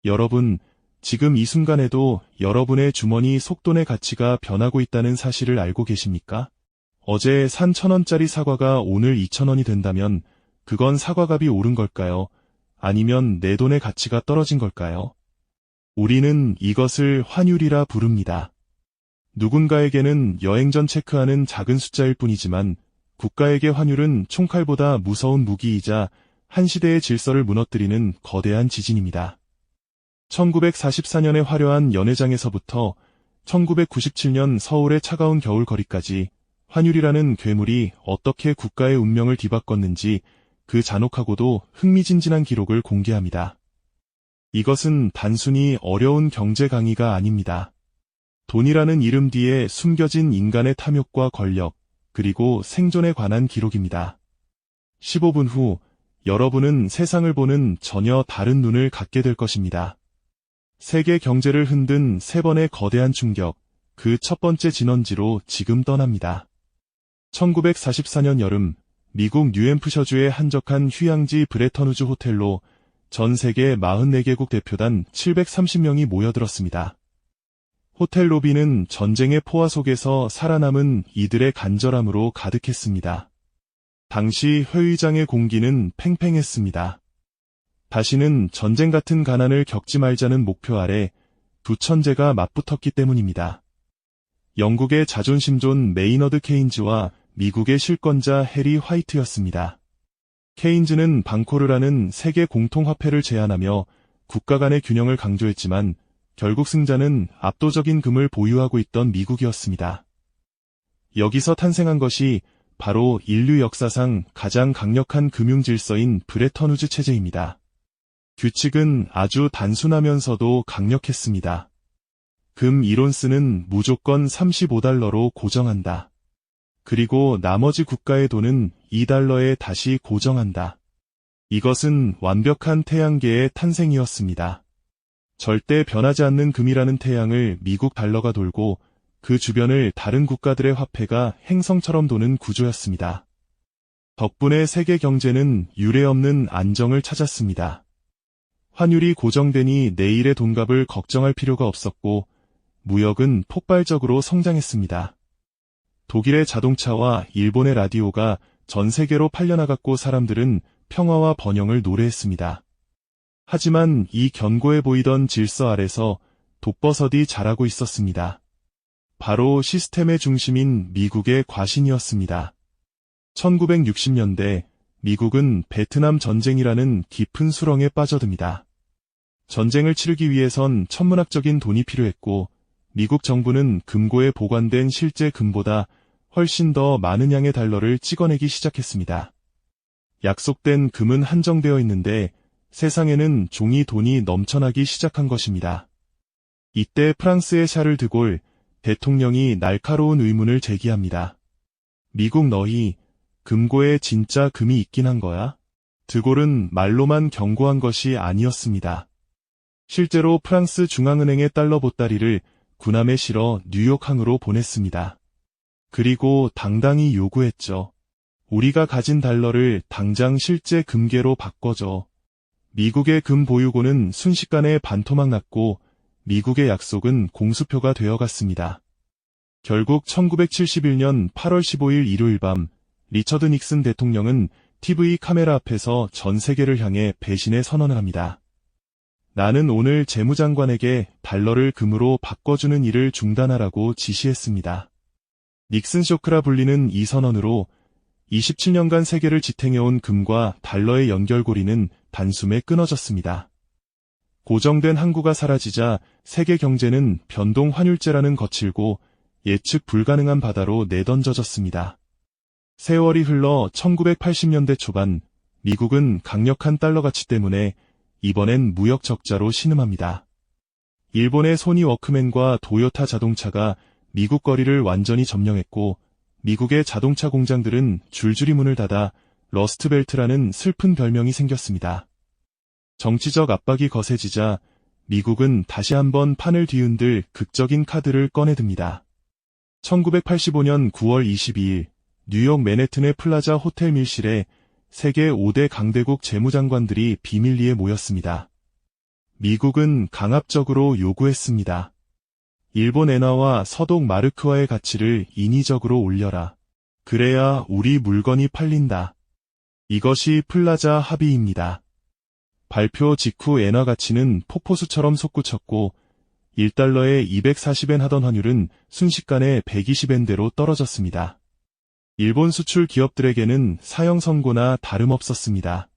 여러분, 지금 이 순간에도 여러분의 주머니 속돈의 가치가 변하고 있다는 사실을 알고 계십니까? 어제 산 1,000원짜리 사과가 오늘 2,000원이 된다면 그건 사과값이 오른 걸까요? 아니면 내 돈의 가치가 떨어진 걸까요? 우리는 이것을 환율이라 부릅니다. 누군가에게는 여행 전 체크하는 작은 숫자일 뿐이지만 국가에게 환율은 총칼보다 무서운 무기이자 한 시대의 질서를 무너뜨리는 거대한 지진입니다. 1944년의 화려한 연회장에서부터 1997년 서울의 차가운 겨울거리까지 환율이라는 괴물이 어떻게 국가의 운명을 뒤바꿨는지 그 잔혹하고도 흥미진진한 기록을 공개합니다. 이것은 단순히 어려운 경제 강의가 아닙니다. 돈이라는 이름 뒤에 숨겨진 인간의 탐욕과 권력, 그리고 생존에 관한 기록입니다. 15분 후 여러분은 세상을 보는 전혀 다른 눈을 갖게 될 것입니다. 세계 경제를 흔든 세 번의 거대한 충격, 그 첫 번째 진원지로 지금 떠납니다. 1944년 여름, 미국 뉴햄프셔주의 한적한 휴양지 브레턴우즈 호텔로 전 세계 44개국 대표단 730명이 모여들었습니다. 호텔 로비는 전쟁의 포화 속에서 살아남은 이들의 간절함으로 가득했습니다. 당시 회의장의 공기는 팽팽했습니다. 다시는 전쟁 같은 가난을 겪지 말자는 목표 아래 두 천재가 맞붙었기 때문입니다. 영국의 자존심존 메이너드 케인즈와 미국의 실권자 해리 화이트였습니다. 케인즈는 방코르라는 세계 공통화폐를 제안하며 국가 간의 균형을 강조했지만 결국 승자는 압도적인 금을 보유하고 있던 미국이었습니다. 여기서 탄생한 것이 바로 인류 역사상 가장 강력한 금융 질서인 브레턴우즈 체제입니다. 규칙은 아주 단순하면서도 강력했습니다. 금 1온스는 무조건 35달러로 고정한다. 그리고 나머지 국가의 돈은 2달러에 다시 고정한다. 이것은 완벽한 태양계의 탄생이었습니다. 절대 변하지 않는 금이라는 태양을 미국 달러가 돌고 그 주변을 다른 국가들의 화폐가 행성처럼 도는 구조였습니다. 덕분에 세계 경제는 유례없는 안정을 찾았습니다. 환율이 고정되니 내일의 돈값을 걱정할 필요가 없었고 무역은 폭발적으로 성장했습니다. 독일의 자동차와 일본의 라디오가 전 세계로 팔려나갔고 사람들은 평화와 번영을 노래했습니다. 하지만 이 견고해 보이던 질서 아래서 독버섯이 자라고 있었습니다. 바로 시스템의 중심인 미국의 과신이었습니다. 1960년대 미국은 베트남 전쟁이라는 깊은 수렁에 빠져듭니다. 전쟁을 치르기 위해선 천문학적인 돈이 필요했고 미국 정부는 금고에 보관된 실제 금보다 훨씬 더 많은 양의 달러를 찍어내기 시작했습니다. 약속된 금은 한정되어 있는데 세상에는 종이 돈이 넘쳐나기 시작한 것입니다. 이때 프랑스의 샤를 드골 대통령이 날카로운 의문을 제기합니다. 미국 너희 금고에 진짜 금이 있긴 한 거야? 드골은 말로만 경고한 것이 아니었습니다. 실제로 프랑스 중앙은행의 달러 보따리를 군함에 실어 뉴욕항으로 보냈습니다. 그리고 당당히 요구했죠. 우리가 가진 달러를 당장 실제 금괴로 바꿔줘. 미국의 금 보유고는 순식간에 반토막 났고 미국의 약속은 공수표가 되어갔습니다. 결국 1971년 8월 15일 일요일 밤 리처드 닉슨 대통령은 TV 카메라 앞에서 전 세계를 향해 배신의 선언을 합니다. 나는 오늘 재무장관에게 달러를 금으로 바꿔주는 일을 중단하라고 지시했습니다. 닉슨 쇼크라 불리는 이 선언으로 27년간 세계를 지탱해온 금과 달러의 연결고리는 단숨에 끊어졌습니다. 고정된 항구가 사라지자 세계 경제는 변동 환율제라는 거칠고 예측 불가능한 바다로 내던져졌습니다. 세월이 흘러 1980년대 초반 미국은 강력한 달러 가치 때문에 이번엔 무역 적자로 신음합니다. 일본의 소니 워크맨과 도요타 자동차가 미국 거리를 완전히 점령했고 미국의 자동차 공장들은 줄줄이 문을 닫아 러스트벨트라는 슬픈 별명이 생겼습니다. 정치적 압박이 거세지자 미국은 다시 한번 판을 뒤흔들 극적인 카드를 꺼내듭니다. 1985년 9월 22일 뉴욕 맨해튼의 플라자 호텔 밀실에 세계 5대 강대국 재무장관들이 비밀리에 모였습니다. 미국은 강압적으로 요구했습니다. 일본 엔화와 서독 마르크화의 가치를 인위적으로 올려라. 그래야 우리 물건이 팔린다. 이것이 플라자 합의입니다. 발표 직후 엔화 가치는 폭포수처럼 솟구쳤고 1달러에 240엔 하던 환율은 순식간에 120엔대로 떨어졌습니다. 일본 수출 기업들에게는 사형 선고나 다름없었습니다.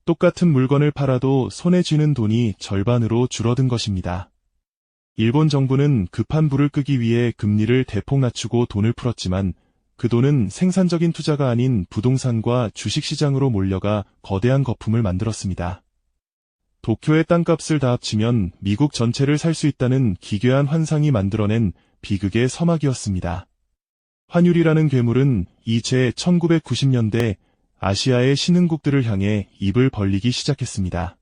똑같은 물건을 팔아도 손에 쥐는 돈이 절반으로 줄어든 것입니다. 일본 정부는 급한 불을 끄기 위해 금리를 대폭 낮추고 돈을 풀었지만 그 돈은 생산적인 투자가 아닌 부동산과 주식시장으로 몰려가 거대한 거품을 만들었습니다. 도쿄의 땅값을 다 합치면 미국 전체를 살 수 있다는 기괴한 환상이 만들어낸 비극의 서막이었습니다. 환율이라는 괴물은 이제 1990년대 아시아의 신흥국들을 향해 입을 벌리기 시작했습니다.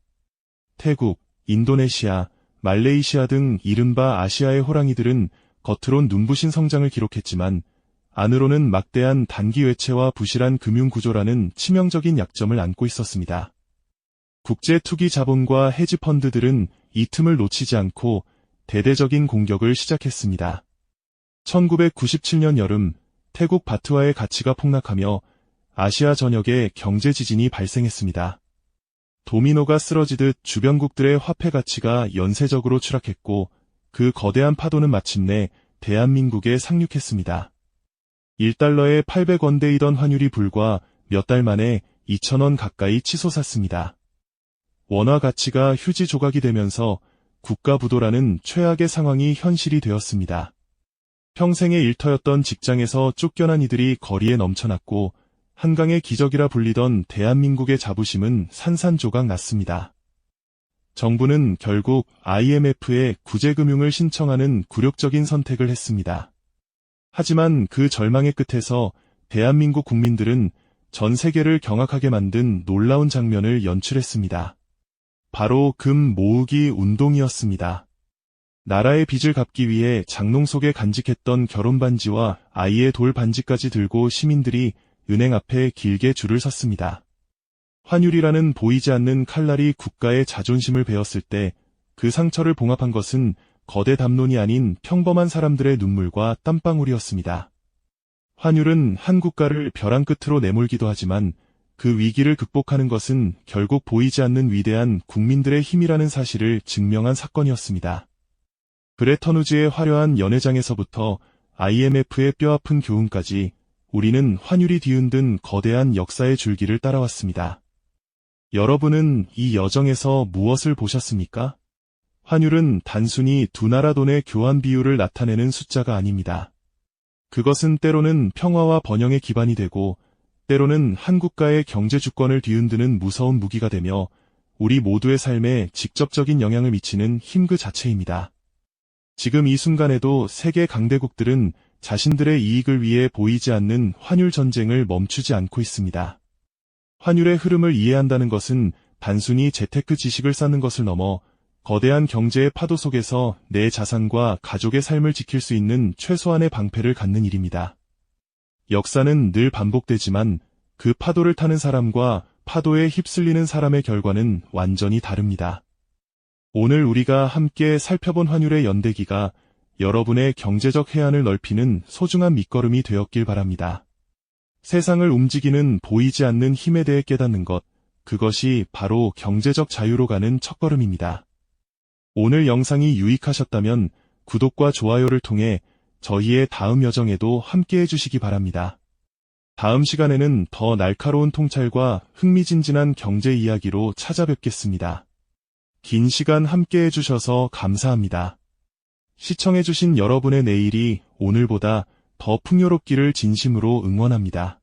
태국, 인도네시아, 말레이시아 등 이른바 아시아의 호랑이들은 겉으론 눈부신 성장을 기록했지만 안으로는 막대한 단기 외채와 부실한 금융구조라는 치명적인 약점을 안고 있었습니다. 국제 투기 자본과 헤지펀드들은 이 틈을 놓치지 않고 대대적인 공격을 시작했습니다. 1997년 여름 태국 바트와의 가치가 폭락하며 아시아 전역에 경제 지진이 발생했습니다. 도미노가 쓰러지듯 주변국들의 화폐 가치가 연쇄적으로 추락했고 그 거대한 파도는 마침내 대한민국에 상륙했습니다. 1달러에 800원대이던 환율이 불과 몇 달 만에 2,000원 가까이 치솟았습니다. 원화 가치가 휴지 조각이 되면서 국가 부도라는 최악의 상황이 현실이 되었습니다. 평생의 일터였던 직장에서 쫓겨난 이들이 거리에 넘쳐났고 한강의 기적이라 불리던 대한민국의 자부심은 산산조각 났습니다. 정부는 결국 IMF에 구제금융을 신청하는 굴욕적인 선택을 했습니다. 하지만 그 절망의 끝에서 대한민국 국민들은 전 세계를 경악하게 만든 놀라운 장면을 연출했습니다. 바로 금 모으기 운동이었습니다. 나라의 빚을 갚기 위해 장롱 속에 간직했던 결혼반지와 아이의 돌반지까지 들고 시민들이 은행 앞에 길게 줄을 섰습니다. 환율이라는 보이지 않는 칼날이 국가의 자존심을 베었을 때 그 상처를 봉합한 것은 거대 담론이 아닌 평범한 사람들의 눈물과 땀방울이었습니다. 환율은 한 국가를 벼랑 끝으로 내몰기도 하지만 그 위기를 극복하는 것은 결국 보이지 않는 위대한 국민들의 힘이라는 사실을 증명한 사건이었습니다. 브레턴 우즈의 화려한 연회장에서부터 IMF의 뼈아픈 교훈까지 우리는 환율이 뒤흔든 거대한 역사의 줄기를 따라왔습니다. 여러분은 이 여정에서 무엇을 보셨습니까? 환율은 단순히 두 나라 돈의 교환 비율을 나타내는 숫자가 아닙니다. 그것은 때로는 평화와 번영의 기반이 되고 때로는 한 국가의 경제 주권을 뒤흔드는 무서운 무기가 되며 우리 모두의 삶에 직접적인 영향을 미치는 힘 그 자체입니다. 지금 이 순간에도 세계 강대국들은 자신들의 이익을 위해 보이지 않는 환율 전쟁을 멈추지 않고 있습니다. 환율의 흐름을 이해한다는 것은 단순히 재테크 지식을 쌓는 것을 넘어 거대한 경제의 파도 속에서 내 자산과 가족의 삶을 지킬 수 있는 최소한의 방패를 갖는 일입니다. 역사는 늘 반복되지만 그 파도를 타는 사람과 파도에 휩쓸리는 사람의 결과는 완전히 다릅니다. 오늘 우리가 함께 살펴본 환율의 연대기가 여러분의 경제적 해안을 넓히는 소중한 밑거름이 되었길 바랍니다. 세상을 움직이는 보이지 않는 힘에 대해 깨닫는 것, 그것이 바로 경제적 자유로 가는 첫걸음입니다. 오늘 영상이 유익하셨다면 구독과 좋아요를 통해 저희의 다음 여정에도 함께해 주시기 바랍니다. 다음 시간에는 더 날카로운 통찰과 흥미진진한 경제 이야기로 찾아뵙겠습니다. 긴 시간 함께해 주셔서 감사합니다. 시청해 주신 여러분의 내일이 오늘보다 더 풍요롭기를 진심으로 응원합니다.